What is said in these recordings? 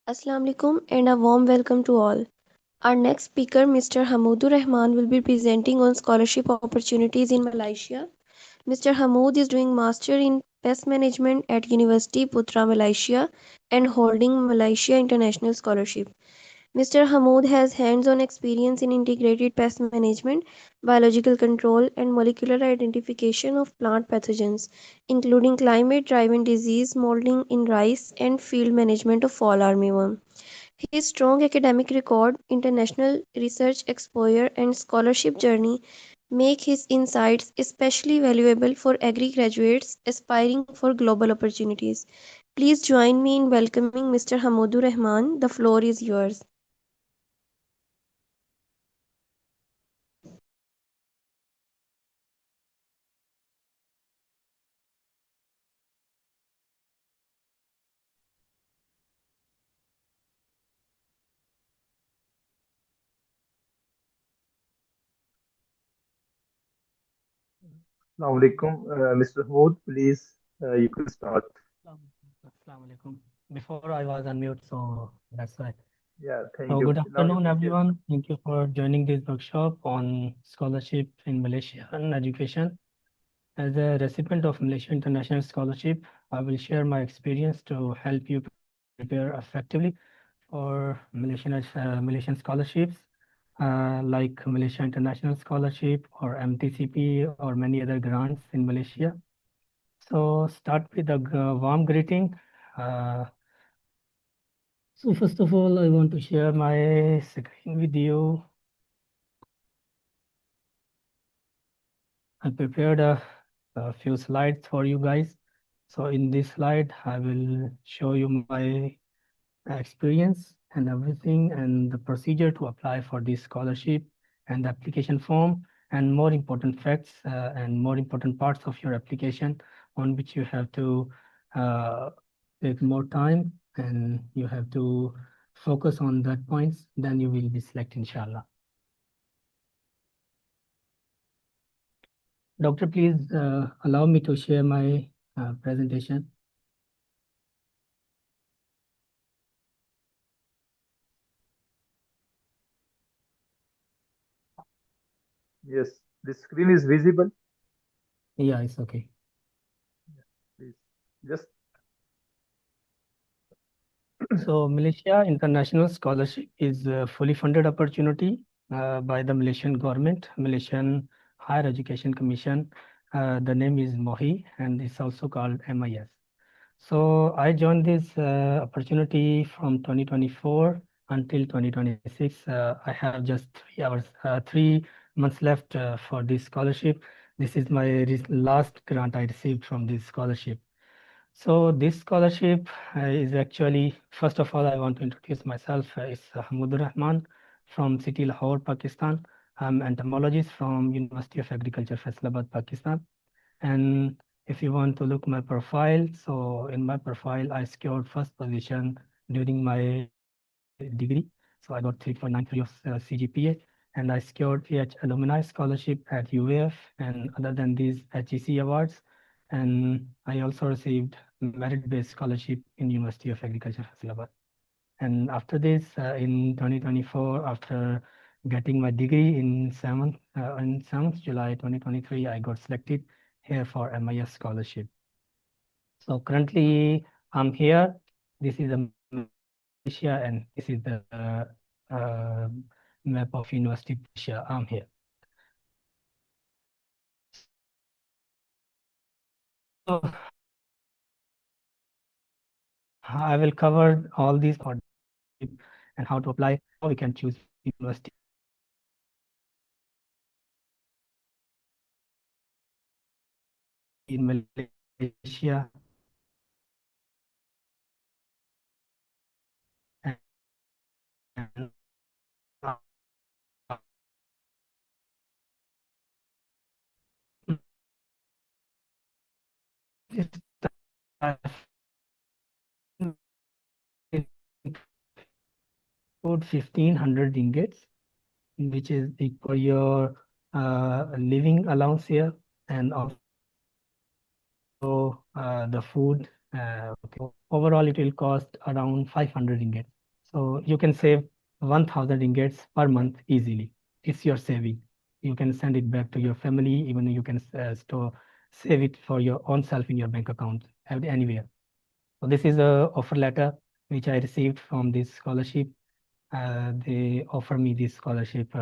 Assalamu alaikum and a warm welcome to all. Our next speaker, Mr. Hamoudur Rahman, will be presenting on scholarship opportunities in Malaysia. Mr. Hamoud is doing Master in Pest Management at University Putra, Malaysia and holding Malaysia International Scholarship. Mr. Hamoud has hands-on experience in integrated pest management, biological control, and molecular identification of plant pathogens, including climate-driven disease, molding in rice, and field management of fall armyworm. His strong academic record, international research exposure, and scholarship journey make his insights especially valuable for agri graduates aspiring for global opportunities. Please join me in welcoming Mr. Hamodur Rahman. The floor is yours. Assalamu alaikum, Mr. Hood, please, you can start. Assalamu alaikum. Before I was on mute, so that's why. Yeah, thank So you. good Now you afternoon, can share. everyone. Thank you for joining this workshop on scholarship in Malaysia and education. As a recipient of Malaysia International Scholarship, I will share my experience to help you prepare effectively for Malaysian scholarships, like Malaysia International Scholarship or MTCP or many other grants in Malaysia. So start with a warm greeting. Uh, So first of all, I want to share my screen with you. I prepared a few slides for you guys. So in this slide, I will show you my experience and everything and the procedure to apply for this scholarship and the application form and more important facts and more important parts of your application on which you have to uh, take more time and you have to focus on that points, then you will be selected, inshallah. Doctor, please allow me to share my presentation. Yes, the screen is visible. Yeah, it's okay. Please, just So Malaysia International Scholarship is a fully funded opportunity by the Malaysian government, Malaysian Higher Education Commission. The name is MOHI and it's also called MIS. So I joined this opportunity from 2024 until 2026. I have just 3 hours, 3 months left for this scholarship. This is my last grant I received from this scholarship. So this scholarship is actually, first of all, I want to introduce myself. It's Hamoud Rahman from City Lahore, Pakistan. I'm entomologist from University of Agriculture, Faisalabad, Pakistan. And if you want to look my profile, so in my profile, I secured first position during my degree. So I got 3.93 of CGPA and I secured AH Alumni Scholarship at UAF and other than these HEC awards. And I also received merit-based scholarship in University of Agriculture, Faisalabad. And after this, in 2024, after getting my degree in 7th July 2023, I got selected here for MIS scholarship. So currently, I'm here. This is a map of Malaysia, and this is the uh, map of University of Malaysia. I'm here. So I will cover all these for and how to apply, how we can choose university in Malaysia, and this include 1,500 ringgits, which is equal your living allowance here, and also the food. Okay. Overall, it will cost around 500 ringgit. So you can save 1000 ringgits per month easily. It's your saving. You can send it back to your family, even you can store, save it for your own self in your bank account anywhere. So this is a offer letter which I received from this scholarship. They offer me this scholarship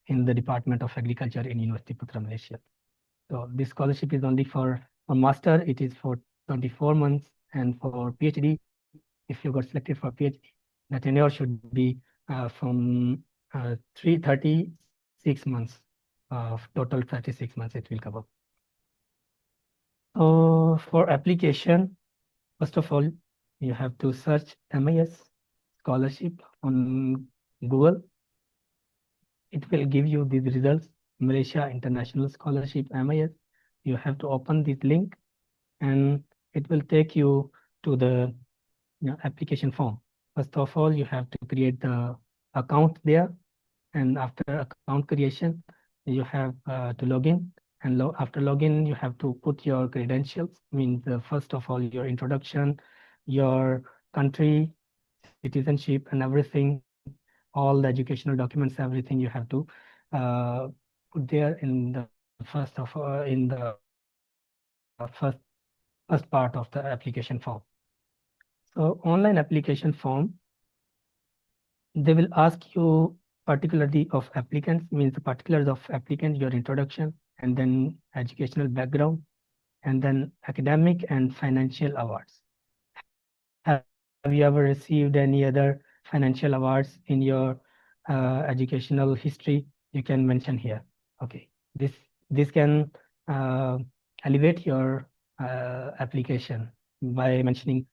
in the Department of Agriculture in University Putra, Malaysia. So this scholarship is only for master, it is for 24 months, and for PhD, if you got selected for PhD, the tenure should be from 336 months, total 36 months it will cover. So for application, first of all, you have to search MIS scholarship on Google. It will give you these results, Malaysia International Scholarship MIS. You have to open this link and it will take you to the application form. First of all, you have to create the account there, and after account creation, you have to log in. And after login, you have to put your credentials. Means first of all, your introduction, your country, citizenship, and everything. All the educational documents, everything you have to uh, put there in the first part of the application form. So online application form, they will ask you particularly of applicants, means the particulars of applicant, your introduction, and then educational background, and then academic and financial awards. Have you ever received any other financial awards in your educational history? You can mention here. Okay, this can elevate your application by mentioning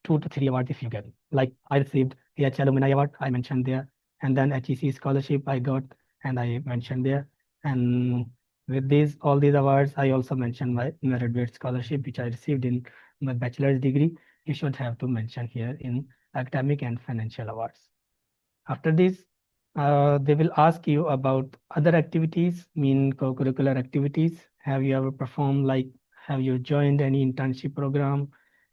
2 to 3 awards if you get. Like I received AH Alumni Award, I mentioned there, and then HEC scholarship I got, and I mentioned there. And with these all these awards, I also mentioned my graduate scholarship which I received in my bachelor's degree. You should have to mention here in academic and financial awards. After this, they will ask you about other activities, mean co-curricular activities. Have you ever performed, like, have you joined any internship program,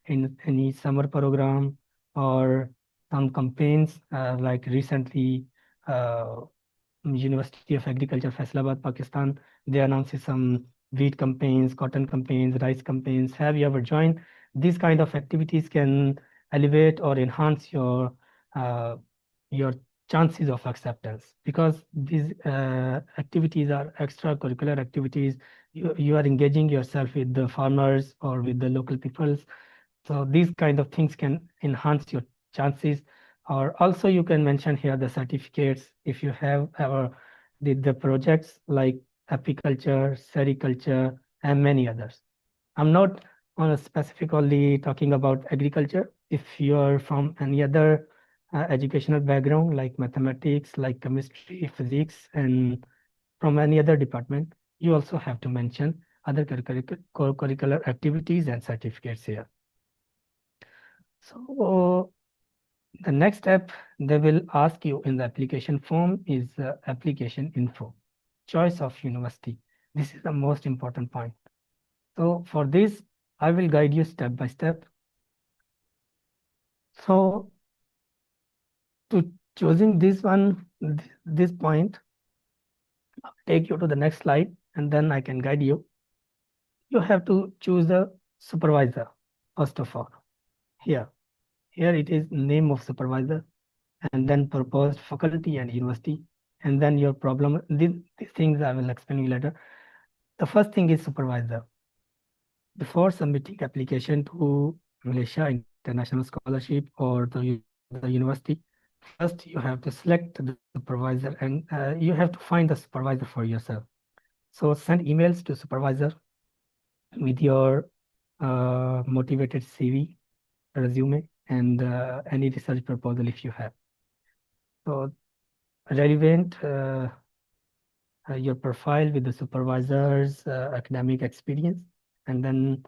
in any summer program, or some campaigns, like recently, University of Agriculture, Faisalabad, Pakistan, they announced some wheat campaigns, cotton campaigns, rice campaigns. Have you ever joined? These kind of activities can elevate or enhance your chances of acceptance, because these activities are extracurricular activities. You are engaging yourself with the farmers or with the local peoples. So these kind of things can enhance your chances. Or also you can mention here the certificates if you have ever did the projects like apiculture, sericulture, and many others. I'm not on a specifically talking about agriculture. If you are from any other educational background like mathematics, like chemistry, physics, and from any other department, you also have to mention other curricular activities and certificates here. So the next step they will ask you in the application form is application info, choice of university. This is the most important point. So for this, I will guide you step by step. So to choosing this one, this point, I'll take you to the next slide and then I can guide you. You have to choose the supervisor, first of all. Here, here it is name of supervisor, and then proposed faculty and university, and then your problem. These things I will explain you later. The first thing is supervisor. Before submitting application to Malaysia International Scholarship or the university, first you have to select the supervisor, and you have to find the supervisor for yourself. So send emails to supervisor with your motivated CV, resume, and any research proposal if you have. So relevant your profile with the supervisor's academic experience, and then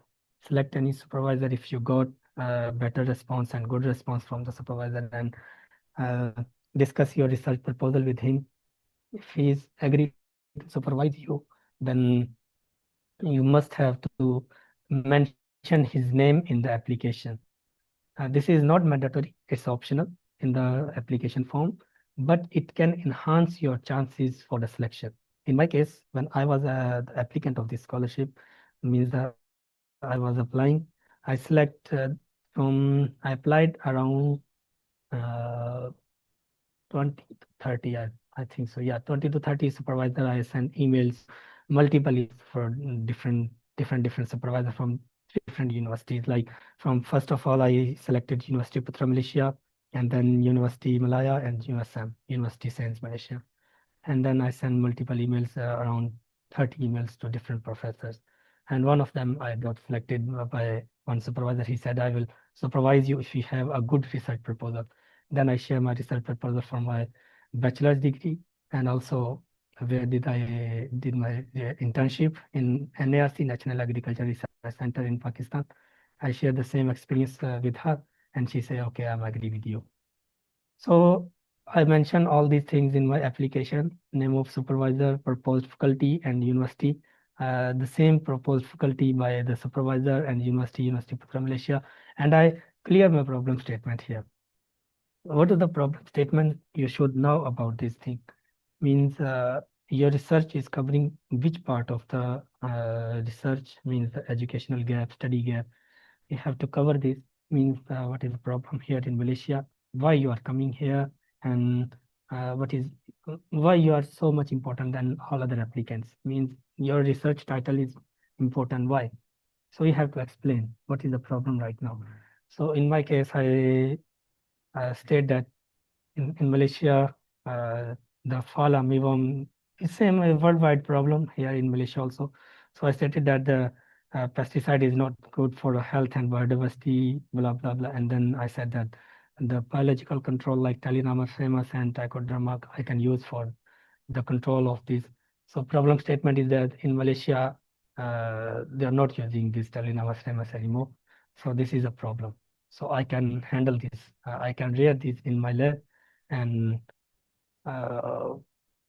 select any supervisor if you got better response and good response from the supervisor, and uh, discuss your research proposal with him. If he is agreed to supervise you, then you must have to mention his name in the application. This is not mandatory, it's optional. in the application form, but it can enhance your chances for the selection. In my case, when I was the applicant of this scholarship, means that I was applying, I I applied around uh, 20 to 30, I think so. Yeah, 20 to 30 supervisor. I sent emails, multiple emails for different supervisors from different universities. Like from first of all, I selected University Putra Malaysia, and then University Malaya and USM, University Science Malaysia. And then I sent multiple emails, around 30 emails to different professors. And one of them I got selected by one supervisor. He said, I will supervise you if you have a good research proposal. Then I share my research proposal for my bachelor's degree, and also where did I did my internship in NARC, National Agriculture Research Center in Pakistan. I shared the same experience with her, and she said, okay, I'm agree with you. So I mentioned all these things in my application: name of supervisor, proposed faculty, and university. The same proposed faculty by the supervisor and University Putra Malaysia. And I clear my problem statement here. What is the problem statement you should know about this thing? Means your research is covering which part of the research, means the educational gap, study gap. You have to cover this. Means what is the problem here in Malaysia, why you are coming here, and what is why you are so much important than all other applicants. Means your research title is important, why? So you have to explain what is the problem right now. So in my case, I state that in Malaysia, the fall armyworm is same a worldwide problem here in Malaysia also. So I stated that the pesticide is not good for the health and biodiversity, blah blah blah. And then I said that the biological control like Talinama famous and Trichoderma I can use for the control of this. So problem statement is that in Malaysia, they are not using this Talinama famous anymore. So this is a problem. So I can handle this. I can rear this in my lab, and uh,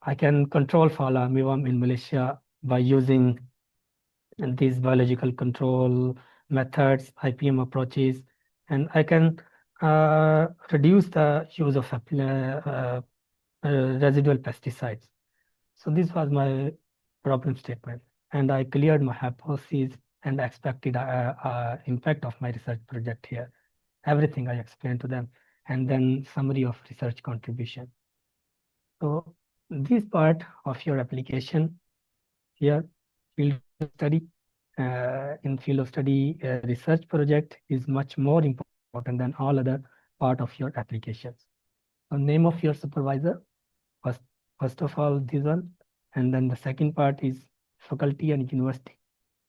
I can control Fala mealworm in Malaysia by using these biological control methods, IPM approaches, and I can reduce the use of residual pesticides. So this was my problem statement, and I cleared my hypothesis and expected impact of my research project here. Everything I explained to them, and then summary of research contribution. So this part of your application here, field of study, in field of study, research project is much more important than all other part of your applications. So name of your supervisor, first, first of all this one, and then the second part is faculty and university,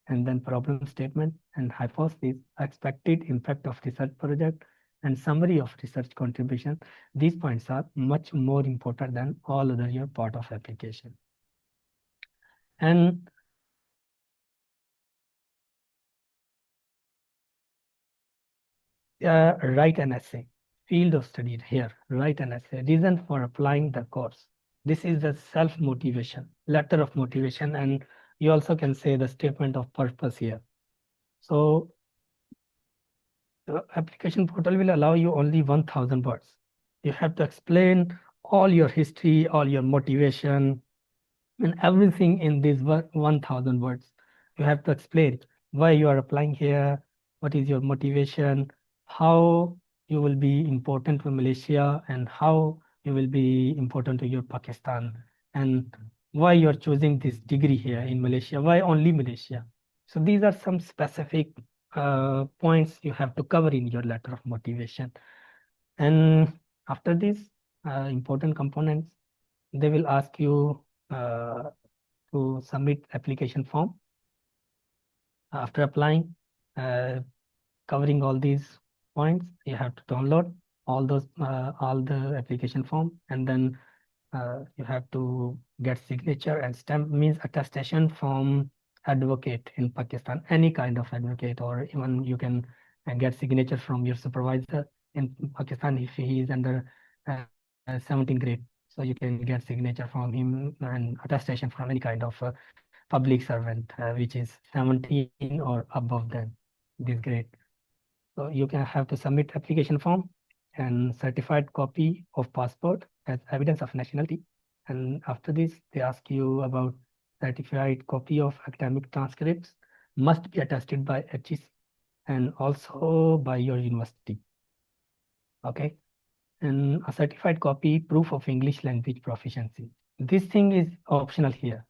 and then problem statement and hypothesis, expected impact of research project, and summary of research contribution. These points are much more important than all other your part of application. And write an essay. Field of study here, write an essay. Reason for applying the course. This is the self-motivation, letter of motivation, and you also can say the statement of purpose here. So the application portal will allow you only 1,000 words. You have to explain all your history, all your motivation, and everything in these 1,000 words. You have to explain why you are applying here, what is your motivation, how you will be important to Malaysia, and how you will be important to your Pakistan, and why you are choosing this degree here in Malaysia, why only Malaysia. So these are some specific points you have to cover in your letter of motivation. And after this, important components, they will ask you to submit application form. After applying, uh, covering all these points, you have to download all the application form, and then you have to get signature and stamp, means attestation from advocate in Pakistan, any kind of advocate, or even you can get signature from your supervisor in Pakistan if he is under 17th grade. So you can get signature from him and attestation from any kind of public servant which is 17 or above than this grade. So you can have to submit application form, and certified copy of passport as evidence of nationality. And after this, they ask you about certified copy of academic transcripts must be attested by HEC and also by your university. Okay. And a certified copy proof of English language proficiency. This thing is optional here.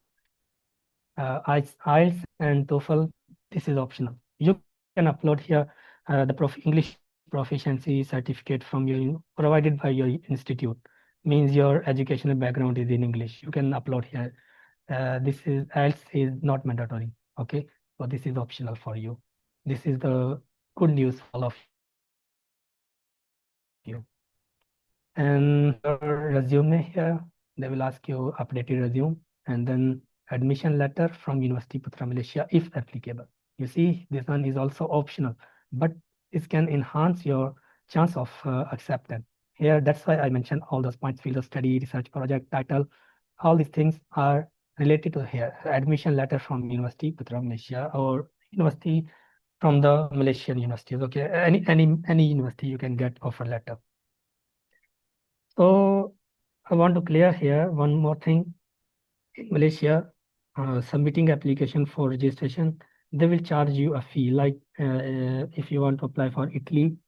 IELTS and TOEFL, this is optional. You can upload here the English proficiency certificate from your provided by your institute. Means your educational background is in English. You can upload here. This is IELTS is not mandatory. Okay, so this is optional for you. This is the good news for all of you. And your resume here, they will ask you updated resume and then admission letter from University Putra Malaysia if applicable. You see, this one is also optional, but this can enhance your chance of acceptance. Here, that's why I mentioned all those points: field of study, research project, title. All these things are related to here. Admission letter from University Putra Malaysia or university from the Malaysian universities. Okay, any university you can get offer letter. So I want to clear here one more thing. In Malaysia, submitting application for registration, they will charge you a fee. Like if you want to apply for Italy,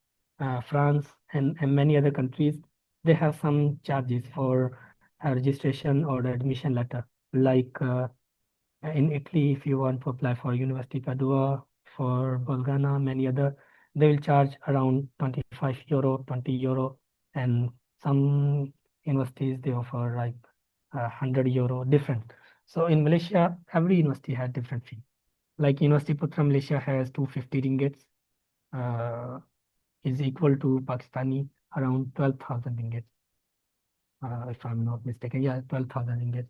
France, and many other countries, they have some charges for registration or the admission letter. Like in Italy, if you want to apply for University Padua, for Bolgana, many other, they will charge around 25 euro, 20 euro, and some universities they offer like 100 euro different. So in Malaysia, every university has different fee. Like University Putra Malaysia has 250 ringgits, is equal to Pakistani around 12,000 ringgit, if I'm not mistaken. Yeah, 12,000 ringgit.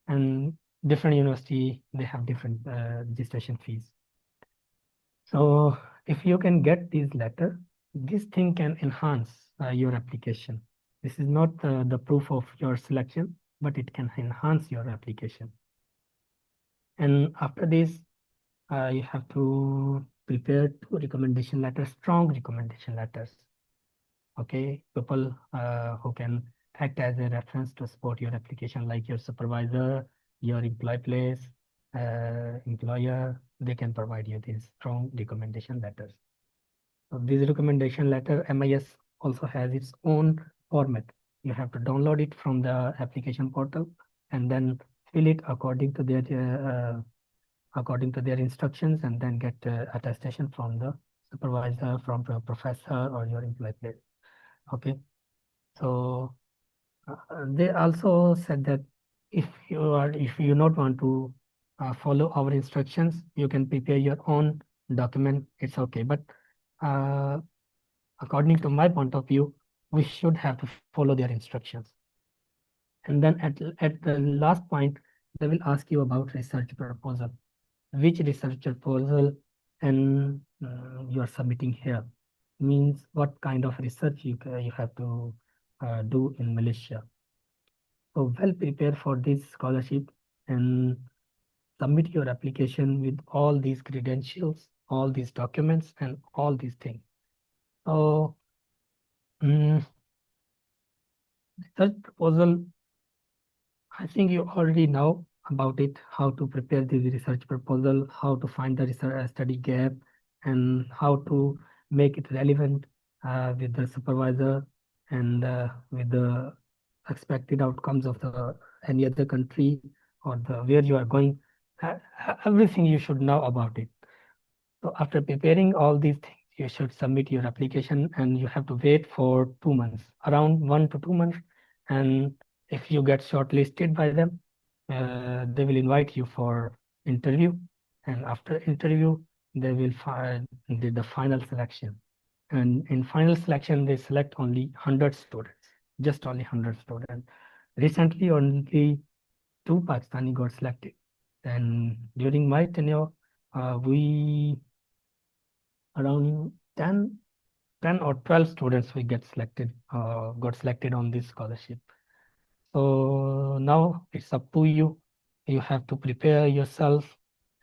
And different university, they have different registration fees. So if you can get this letter, this thing can enhance your application. This is not the proof of your selection, but it can enhance your application. And after this, you have to prepare two recommendation letters, strong recommendation letters. Okay, people who can act as a reference to support your application, like your supervisor, your employee place, employer, they can provide you these strong recommendation letters. So this recommendation letter, MIS also has its own format. You have to download it from the application portal and then fill it according to their instructions, and then get attestation from the supervisor, from the professor, or your employee place. Okay, so they also said that if you not want to follow our instructions, you can prepare your own document. It's okay, but uh, according to my point of view, we should have to follow their instructions. And then at the last point, they will ask you about research proposal. Which research proposal and you are submitting here means what kind of research you have to do in Malaysia. So well prepare for this scholarship and submit your application with all these credentials, all these documents, and all these things. So research proposal, I think you already know about it, how to prepare this research proposal, how to find the research study gap, and how to make it relevant with the supervisor and with the expected outcomes of the any other country or the where you are going. Everything you should know about it. So after preparing all these things, you should submit your application, and you have to wait for 2 months, around 1 to 2 months. And if you get shortlisted by them, they will invite you for interview. And after interview, they will find the final selection. And in final selection, they select only 100 students, just only 100 students. Recently, only 2 Pakistani got selected. And during my tenure, we around 10 or 12 students we got selected on this scholarship. So now it's up to you. You have to prepare yourself,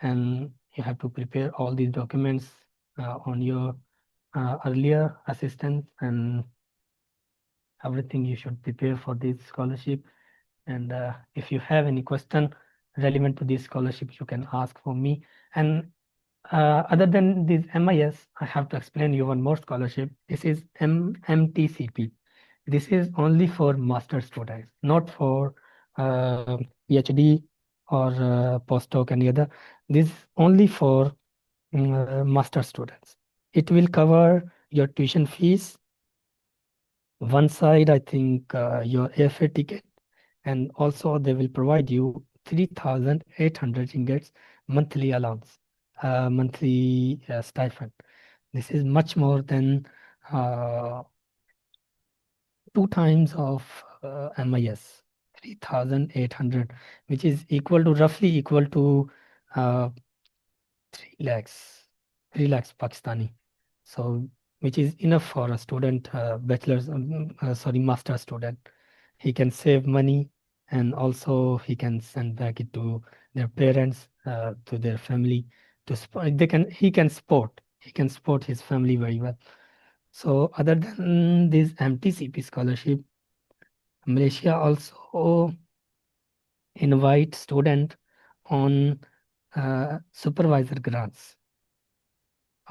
and you have to prepare all these documents on your earlier assistance, and everything you should prepare for this scholarship. And if you have any question relevant to this scholarship, you can ask for me. And other than this MIS, I have to explain you one more scholarship. This is MTCP. This is only for master students, not for PhD or postdoc, any other. This is only for master students. It will cover your tuition fees. One side, I think, your airfare ticket, and also they will provide you 3,800 ringgits monthly allowance, monthly stipend. This is much more than uh, two times of MIS, 3,800, which is equal to roughly equal to uh, 3 lakhs, 3 lakhs Pakistani. So, which is enough for a student, master student. He can save money, and also he can send back it to their parents, to their family. He can support his family very well. So, other than this MTCP scholarship, Malaysia also invite student on supervisor grants,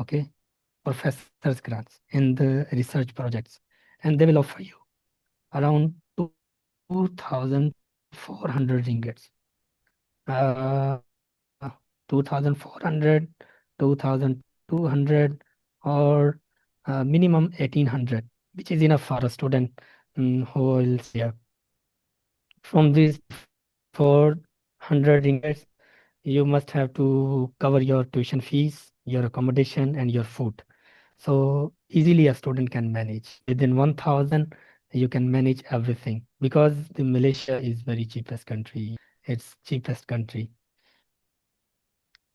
okay, professors grants in the research projects, and they will offer you around 2,400 ringgits, 2,400, 2,200, or minimum 1,800, which is enough for a student who will stay here. From these 2,400 ringgits, you must have to cover your tuition fees, your accommodation, and your food. So easily a student can manage. Within 1,000, you can manage everything, because the Malaysia is very cheapest country. It's cheapest country.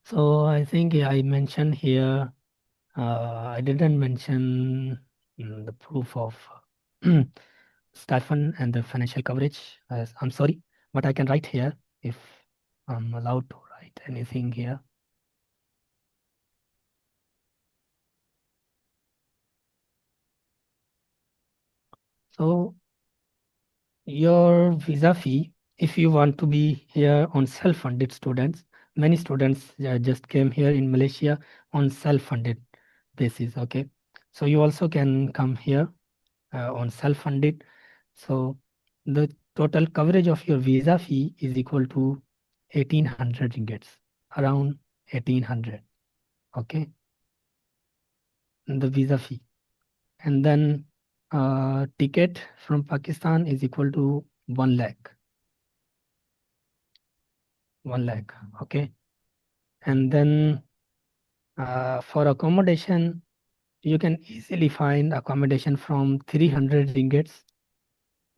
So I think I mentioned here, I didn't mention the proof of stipend and the financial coverage. I'm sorry, but I can write here if I'm allowed to write anything here. So your visa fee, if you want to be here on self-funded students, many students just came here in Malaysia on self-funded basis, okay? So you also can come here on self-funded. So the total coverage of your visa fee is equal to 1,800 ringgits, around 1,800, okay? The visa fee. And then ticket from Pakistan is equal to 1 lakh. 1 lakh, okay. And then for accommodation, you can easily find accommodation from 300 ringgits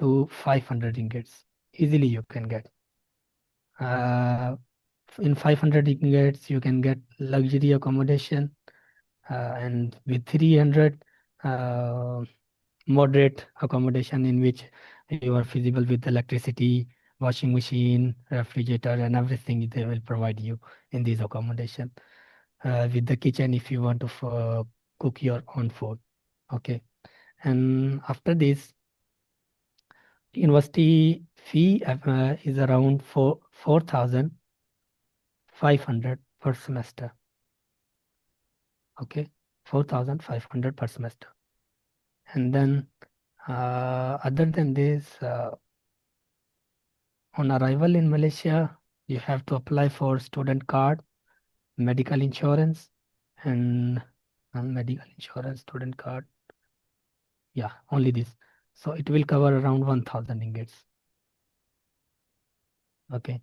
to 500 ringgits. Easily you can get. Uh, in 500 ringgits, you can get luxury accommodation, and with 300, moderate accommodation in which you are feasible with electricity, washing machine, refrigerator, and everything they will provide you in this accommodation. With the kitchen if you want to cook your own food, okay. And after this, university fee is around 4,500 per semester, okay, 4,500 per semester. And then other than this, on arrival in Malaysia, you have to apply for student card, medical insurance, and medical insurance, student card. Yeah, only this. So it will cover around 1,000 ringgits. Okay.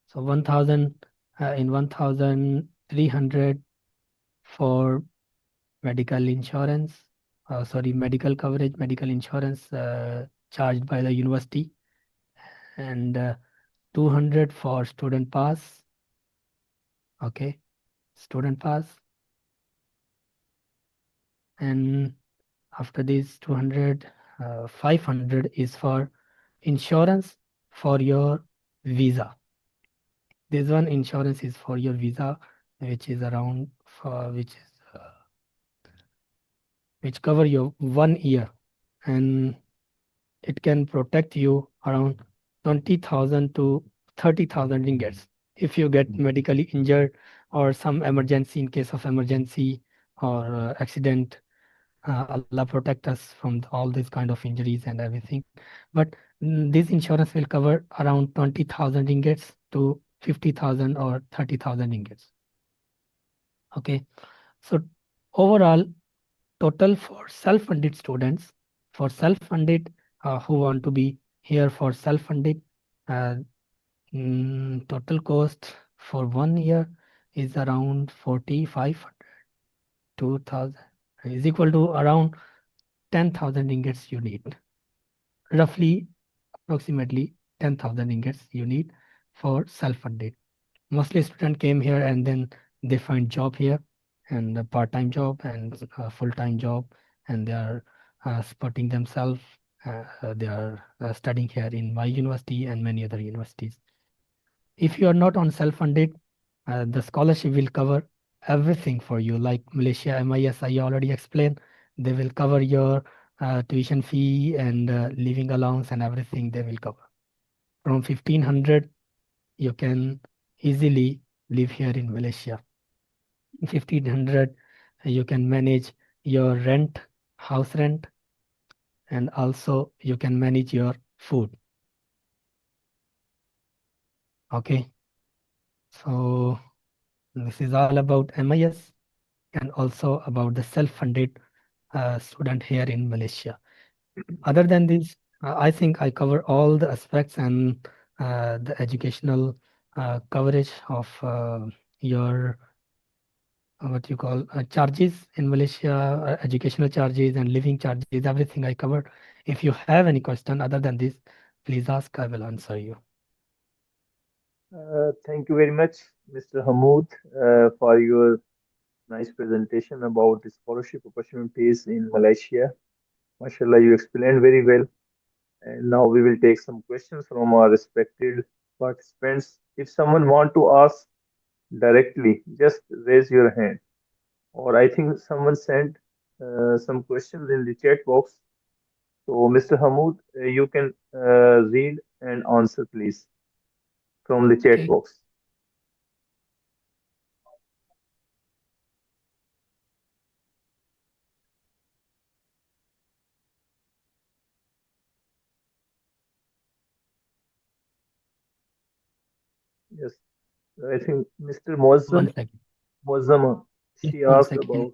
So 1,000 in 1,300 for medical insurance. Sorry, medical coverage, medical insurance charged by the university, and 200 for student pass. Okay, student pass. And after this 200, 500 is for insurance for your visa. This one insurance is for your visa, which is around for which cover your 1 year. And it can protect you around 20,000 to 30,000 ringgits if you get medically injured or some emergency, in case of emergency or accident. Allah protect us from all these kind of injuries and everything. But this insurance will cover around 20,000 ringgits to 50,000 or 30,000 ringgits. Okay. So overall, total for self-funded students, for self-funded who want to be here for self-funded, uh, total cost for 1 year is around 45,000 is equal to around 10,000 ringgits you need. Roughly, approximately 10,000 ringgits you need for self-funded. Mostly student came here and then they find job here, and a part-time job and a full-time job, and they are supporting themselves. They are studying here in my university and many other universities. If you are not on self-funded, the scholarship will cover everything for you. Like Malaysia MIS, I already explained. They will cover your tuition fee and living allowance and everything they will cover. From 1,500, you can easily live here in Malaysia. 1,500, you can manage your rent, house rent, and also you can manage your food. Okay, so this is all about MIS and also about the self-funded student here in Malaysia. Other than this, I think I cover all the aspects and the educational coverage of your what you call charges in Malaysia, educational charges and living charges, everything I covered. If you have any question other than this, please ask, I will answer you. Thank you very much, Mr. Hamoud, for your nice presentation about the scholarship opportunities in Malaysia. MashaAllah, you explained very well. And now we will take some questions from our respected participants. If someone want to ask directly, just raise your hand. Or I think someone sent some questions in the chat box. So, Mr. Hamoud, you can read and answer, please, from the chat Okay. box. Yes, I think Mr. One second. Moazzam, Just she one asked second. about.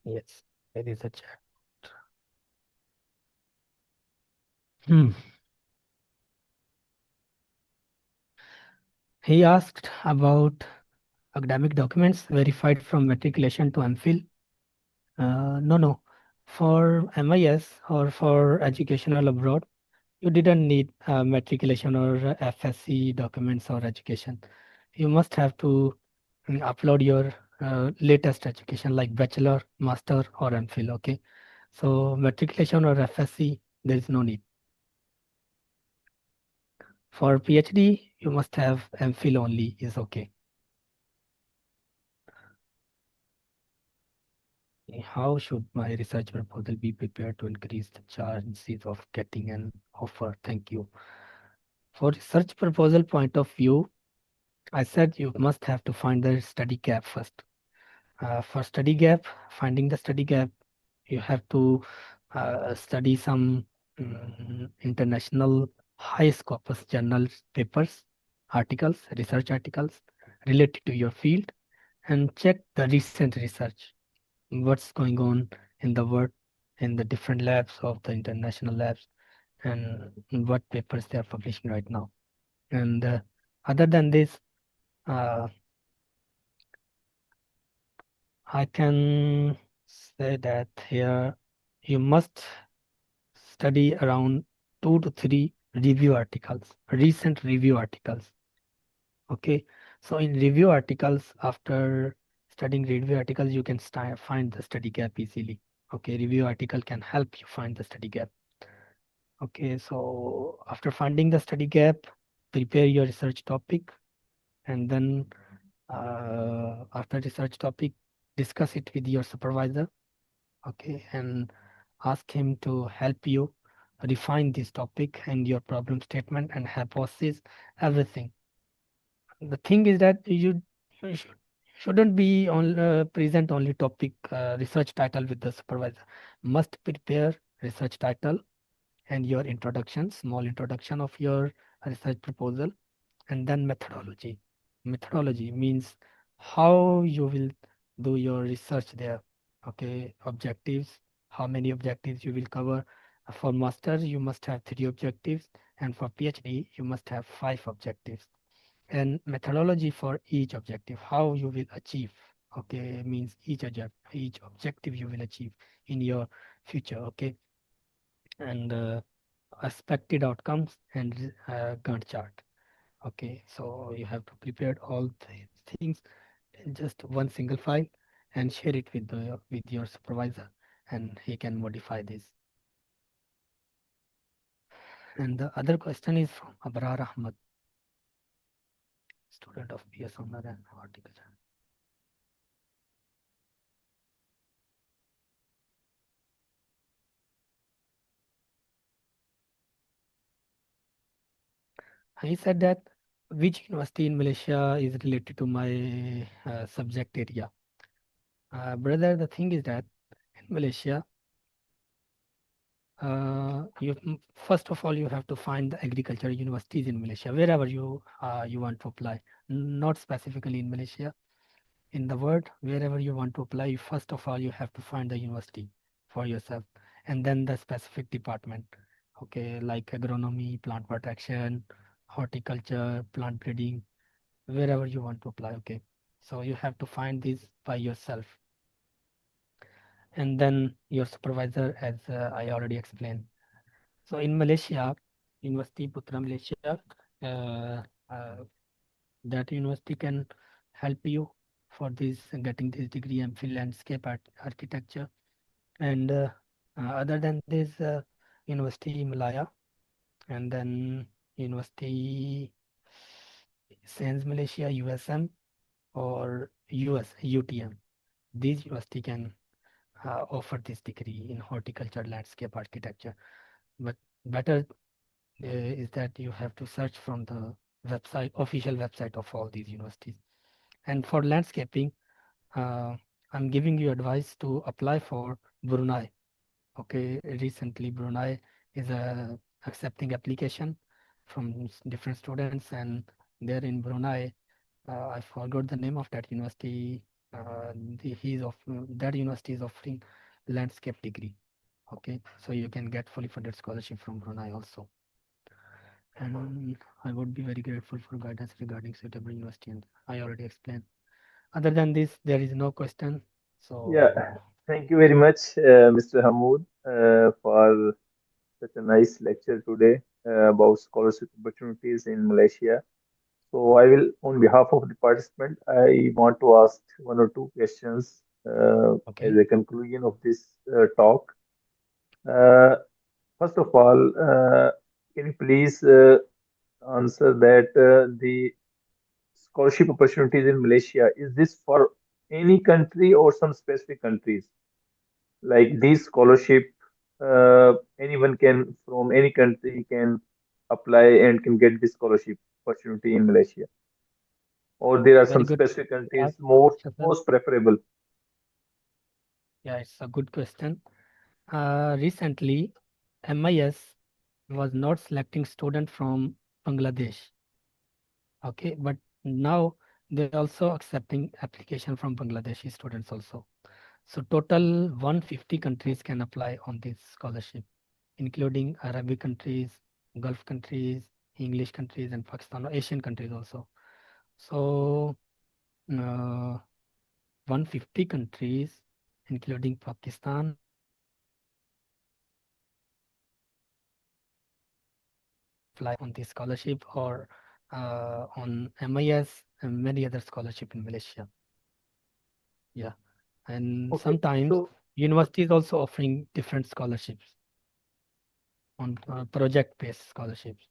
Yes, there is a chat. Hmm. He asked about academic documents verified from matriculation to MPhil. No. For MIS or for educational abroad, you didn't need matriculation or FSC documents or education. You must have to upload your latest education like bachelor, master or MPhil. Okay. So matriculation or FSC, there is no need. For PhD, you must have MPhil only is okay. How should my research proposal be prepared to increase the chances of getting an offer? Thank you. For research proposal point of view, I said you must have to find the study gap first. For study gap, finding the study gap, you have to study some international high scopus journals, papers, articles, research articles related to your field, and check the recent research. What's going on in the world, in the different labs of the international labs, and what papers they are publishing right now. And other than this, uh, I can say that here you must study around 2 to 3 review articles, recent review articles. Okay, so in review articles, after studying review articles, you can find the study gap easily. Okay, review article can help you find the study gap. Okay, so after finding the study gap, prepare your research topic and then After research topic, discuss it with your supervisor, okay, and ask him to help you refine this topic and your problem statement and hypothesis, everything. The thing is that you shouldn't be on present only topic research title with the supervisor. Must prepare research title and your introduction, small introduction of your research proposal, and then methodology. Methodology means how you will do your research there. Okay, objectives, how many objectives you will cover. For master, you must have 3 objectives, and for PhD, you must have 5 objectives. And methodology for each objective, how you will achieve. Okay, means each objective you will achieve in your future. Okay, and expected outcomes and Gantt chart. Okay, so you have to prepare all these things in just one single file and share it with your supervisor, and he can modify this. And the other question is from Abrar Ahmad, student of BS Honor and Horticulture. He said that which university in Malaysia is related to my subject area. Brother, the thing is that in Malaysia, first of all you have to find the agriculture universities in Malaysia wherever you want to apply, not specifically in Malaysia, in the world wherever you want to apply. First of all you have to find the university for yourself, and then the specific department, okay, like agronomy, plant protection, horticulture, plant breeding, wherever you want to apply. Okay, so you have to find this by yourself, and then your supervisor, as I already explained. So in Malaysia, University Putra Malaysia, uh, uh, that university can help you for this getting this degree MPhil landscape architecture. And other than this, University Malaya, and then University Sains Malaysia USM or US UTM. These university can offer this degree in horticulture landscape architecture. But better is that you have to search from the official website of all these universities. And for landscaping, uh, I'm giving you advice to apply for Brunei. Okay, recently Brunei is accepting application from different students, and there in Brunei, I forgot the name of that university. That university is offering landscape degree. Okay, so you can get fully funded scholarship from Brunei also. And I would be very grateful for guidance regarding suitable university, and I already explained. Other than this, there is no question. Yeah, So, thank you very much, Mr. Hamoud, for such a nice lecture today about scholarship opportunities in Malaysia. So, I will, on behalf of the participant, I want to ask one or two questions as okay, a conclusion of this talk. Uh, First of all, can you please answer that the scholarship opportunities in Malaysia, is this for any country or some specific countries? Like these scholarship, anyone can from any country can apply and can get this scholarship opportunity in Malaysia, or there are very some good. specific countries Ask, Shafal. most preferable. Yeah, it's a good question. Recently, MIS was not selecting student from Bangladesh. Okay, but now they're also accepting application from Bangladeshi students also. So total 150 countries can apply on this scholarship, including Arabic countries, Gulf countries, English countries, and Pakistan, or Asian countries also. So uh, 150 countries, including Pakistan, apply on this scholarship, or on MIS and many other scholarship in Malaysia. Yeah, and Okay, sometimes so universities also offering different scholarships on project-based scholarships.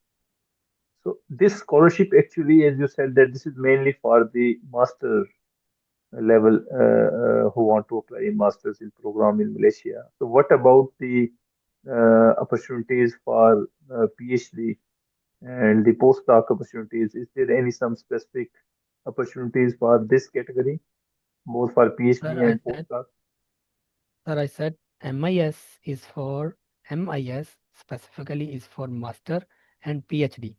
this scholarship actually, as you said, that this is mainly for the master level who want to apply in masters in program in Malaysia. So what about the opportunities for PhD and the postdoc opportunities? Is there any some specific opportunities for this category, both for Sir, PhD I and said, postdoc? sir, I said MIS is for MIS specifically is for master and PhD,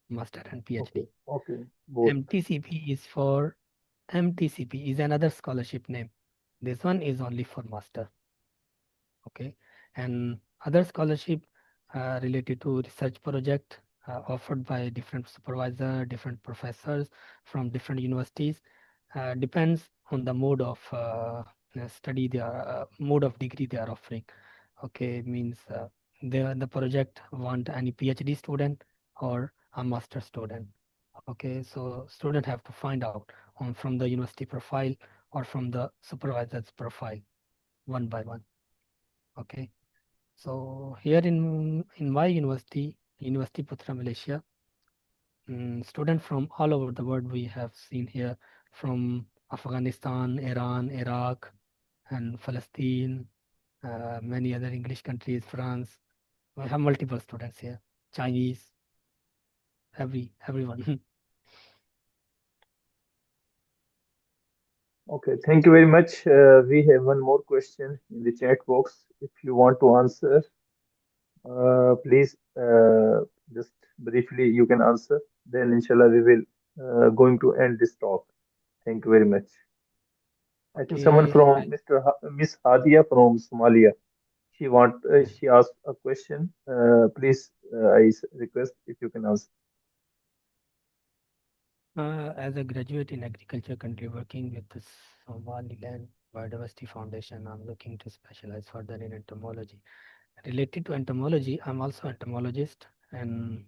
master and Okay, PhD. okay, both. MTCP is for MTCP is another scholarship name. This one is only for master. Okay, and other scholarship related to research project offered by different supervisor, different professors from different universities, depends on the mode of study they are mode of degree they are offering. Okay, means the project want any PhD student or a master student. Okay, so student have to find out on from the university profile or from the supervisor's profile one by one. Okay, so here in my university, University Putra Malaysia, students from all over the world we have seen here from Afghanistan, Iran, Iraq, and Palestine, many other English countries, France. We have multiple students here, Chinese, everyone. Okay, thank you very much. We have one more question in the chat box. If you want to answer, please just briefly you can answer. Then inshallah we will going to end this talk. Thank you very much. I think someone Okay, from Miss Hadia from Somalia. She asked a question. Please, request if you can answer. as a graduate in agriculture country working with the Somaliland Biodiversity Foundation, I'm looking to specialize further in entomology. Related to entomology, I'm also entomologist and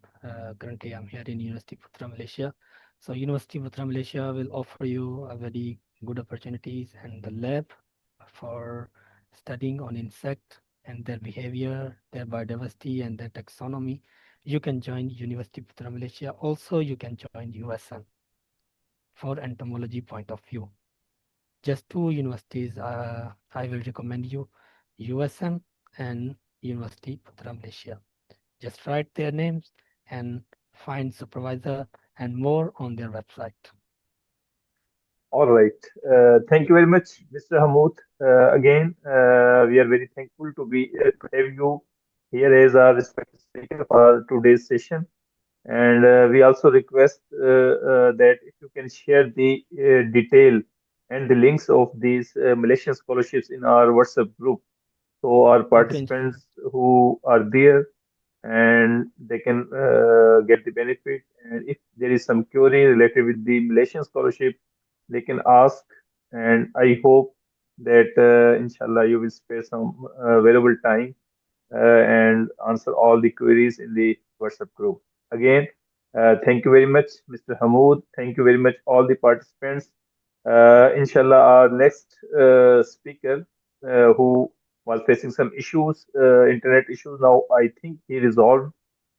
currently I'm here in University Putra Malaysia. So University Putra Malaysia will offer you a very good opportunities and the lab for studying on insect and their behavior, their biodiversity and their taxonomy. You can join University Putra Malaysia. Also, you can join USM for entomology point of view. Just two universities I will recommend you, USM and University Putra Malaysia. Just write their names and find supervisor and more on their website. All right. Thank you very much, Mr. Hamoud. Again, we are very thankful to have you here as our respected speaker for today's session. And we also request that if you can share the detail and the links of these Malaysian scholarships in our WhatsApp group, so our Okay, inshallah. participants who are there and they can get the benefit. And if there is some query related with the Malaysian scholarship, they can ask. And I hope that inshallah you will spare some valuable time and answer all the queries in the WhatsApp group. Again, thank you very much, Mr. Hamoud. Thank you very much, all the participants. Inshallah, our next speaker, who was facing some issues, internet issues, now I think he resolved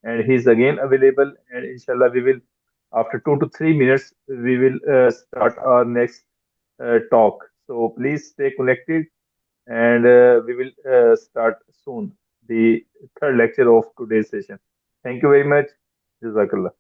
and he's again available. And inshallah, we will, after 2 to 3 minutes, we will start our next talk. So please stay connected and we will start soon the third lecture of today's session. Thank you very much. Jazakallah.